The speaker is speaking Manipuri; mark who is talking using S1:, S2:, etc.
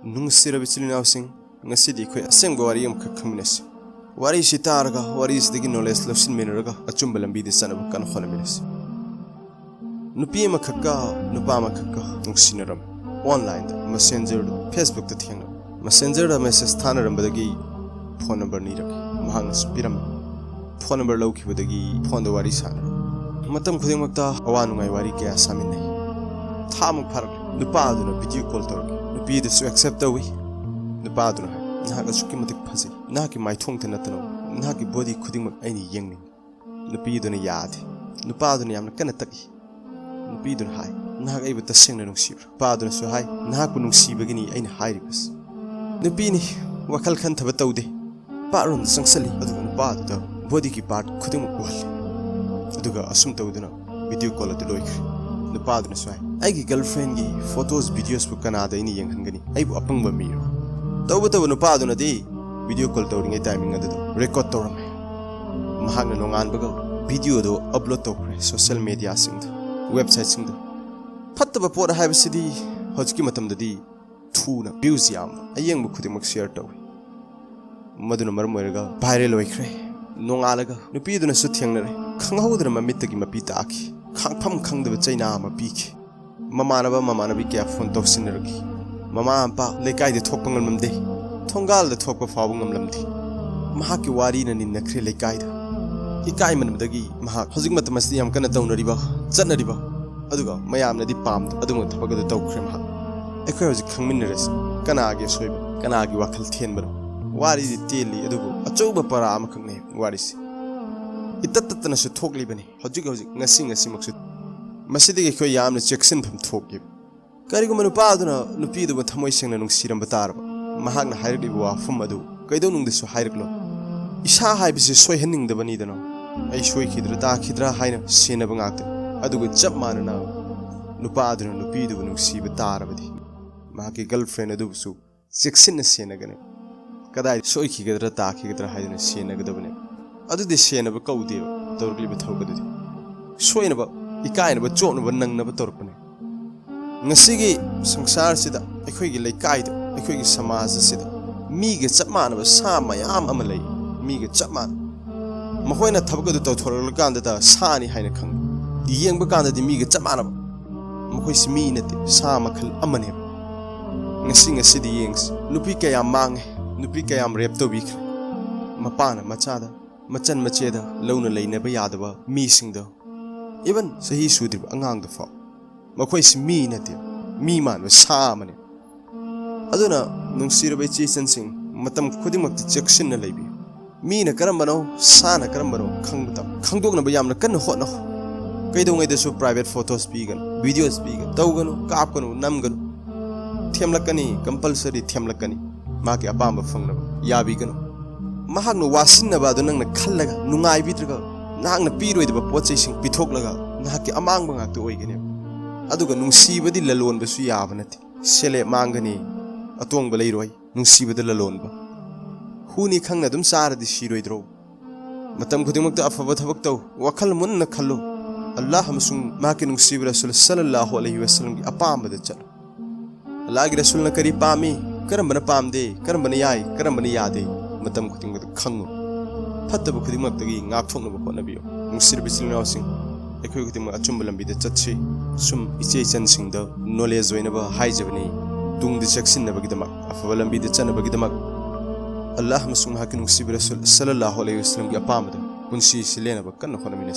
S1: Nungsira Vicilina sing, Nasidi, Assemble Warium Cacuminis. Wari Shitarga, what is the knowledge of Sin Mineraga, a chumbalam be the son of Canholimis. Nupima Kaka, Nupama Kaka, Nuxinaram. Online, Messenger, Facebook the thing. Messenger, the message Tanner and Badagi, phone number Nirak, Mahangas Piram, phone number Loki with the Gi, Pondo Warisana. Matam Kudimata, Awan, my Warika Samine. Tam Park, the Paduna, video call talk, the be the to accept the way. The Paduna, Naga Sukimatic Pussy, Naki my tongue to Natano, Naki body couldn't any young. The Piduna Yard, the Paduna Yam Kanataki. Pidun high, Nag able to sing and ship. Pardon so high, Nakunung see beginning in highness. The Bini, Wakal can't have a toady. Baron sang silly, Adun bad, the body keep part couldn't walk. Aduga assumed to know, video call at the loik. The pardon is why. I get girlfriend photos, videos for Canada in young Hungary. I will upon my mirror. Though no pardon a day, video call during a timing at the record torum. Mahana no anbago, video do upload to social media sing. Websites in the Pataba Port Have City, Hodskimatam the D, Tuna, Museum, a young Bukudim share to Maduna Marmurga, Pirelo Cray, Nongalaga, Nupiduna Sutianere, Kanghodra Mamitaki Mapitaki, Kang Kang the China Mapik, Mamanava Mamanabika Fonto Sinergi, Mama and Pa, Lekai the Topangam Day, Tongal the top of Hawangam Lamdi, Mahaki Warin and in the Krele Guide. Ikaiman Dagi, Mahak, Hosingmatamastiam Kanatona River, Sana River, Aduga, Mayam the Palm, Adumut, the dog cream. Echoes Kamineres, Kanagi Swib, Kanagi Wakal Tienber. What is it, Tilly, Adugo, a Choba Paramakang name, what is it? Tatana should talk Libani, Hojigozi, Nassing a Simoxit. Masidi Koyam the Jackson from Tokyo. Karigumanu Paduna, Nupido with Tamoising and Siram Batarba, Mahagna Hyrigua, Fumadu, Gaidonung the Suhairglo. Isha Hibis is swaying the Vanidano. I shake the dark hydra hina, Sinabangata. I do with Japman now. Nupadra, Nupido, Nusiba Tarabadi. Maki girlfriend Adusu, 16 Sienagane. Kadai, Soiki get a dark hydra hina, Sienagadavane. I do the Sien of a cold deal, Dorgli with Hogadi. Swain about, Ikai of a John of a Nang of a Torpane. Nasigi, Sangsar Sida, a quick like Kaida, a quick Samaz Sida. Me gets up man of a Sam, my arm Amalay. Miga Chapman. Mahoina Tabago to Toroganda, Sani Heinekang. The young Baganda de Miga Chapman. Mahois mean at Samakal Amanim. Sing a city yings, Nupika Mang, Nupika Reptovic. Mapana, Machada, Machan Macheda, Lona Lay never yadava, missing though. Even so he should have angang the fall. Mahois mean at him. Me man was Samani. Aduna, Nung Sirabe Jason sing, Matam Kudimak the Jackson Labi. Mina Karambano, Sana Karambano, Kangdong Bayam, Kan Hono. Kaidong the so private photos vegan, videos vegan, Togano, Kapano, Namgan, Tiamlakani, compulsory Tiamlakani, Maki Abamba Fungna, Yabigano. Mahano Wasin about the Nang Kalaga, Nungai Vitraga, Nang the period of a purchasing Pitoglaga, Naki among Banga to Wagan. Aduga Nunsiba di Lalon Besu Yavanati, Sele Mangani, Atong Baleroi, Nunsiba de Lalonba. Huni Kangadum Sara the Shiro drove. Matam Kudimuk of Vatavakto, Wakal Munna Kalu, Allah Hamsung, Makin Sibra Salallahu alayhi wasallam, a palm with the char. Lagra Sulna Karipami, Karambana Palm Day, Karambanai, Karambaniade, Matam Kudim with the Kangu. Patabukudimak the Ging, Apon of Bonabio, Musirbisil Nossing, Equitim Achumbalambi the Chachi, Sum Iche sensing the Noles Weneva Hijavani, Dung the Jackson Nabagdamak, Afalambi the Chanabagdamak. Allah Masung Hakin Sibra Salallahu alayhi wasallam, Yapamada, Punsi Silena, Bakan of Honamina.